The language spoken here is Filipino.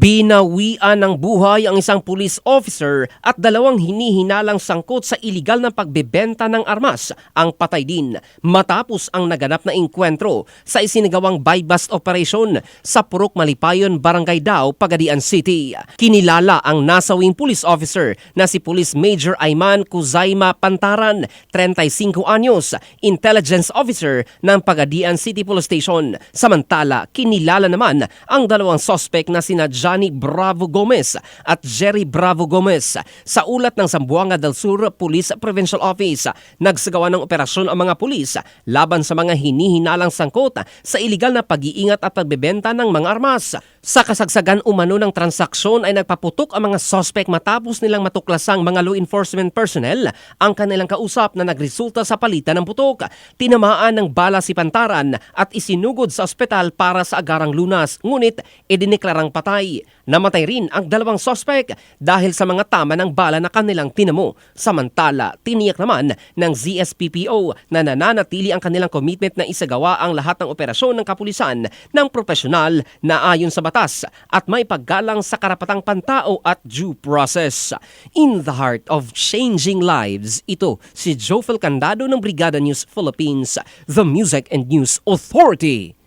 Binawian ng buhay ang isang police officer at dalawang hinihinalang sangkot sa iligal na pagbebenta ng armas ang patay din matapos ang naganap na engkwentro sa isinagawang buy-bust operation sa Purok Malipayon, Barangay Dao, Pagadian City. Kinilala ang nasawing police officer na si Police Major Ayman Kuzaima Pantaran, 35 anyos, intelligence officer ng Pagadian City Police Station. Samantala, kinilala naman ang dalawang suspect na sina Johnny Bravo Gomez at Jerry Bravo Gomez. Sa ulat ng Zamboanga del Sur Police Provincial Office, nagsagawa ng operasyon ang mga pulis laban sa mga hinihinalang sangkot sa iligal na pag-iingat at pagbebenta ng mga armas. Sa kasagsagan umano ng transaksyon ay nagpaputok ang mga suspect matapos nilang matuklasang mga law enforcement personnel ang kanilang kausap na nagresulta sa palitan ng putok. Tinamaan ng bala si Pantaran at isinugod sa ospital para sa agarang lunas, ngunit idineklarang patay. Namatay rin ang dalawang suspect dahil sa mga tama ng bala na kanilang tinamo. Samantala, tiniyak naman ng ZSPPO na nananatili ang kanilang commitment na isagawa ang lahat ng operasyon ng kapulisan ng profesional na ayon sa batas at may paggalang sa karapatang pantao at due process. In the heart of changing lives, ito si Jofel Candado ng Brigada News Philippines, the Music and News Authority.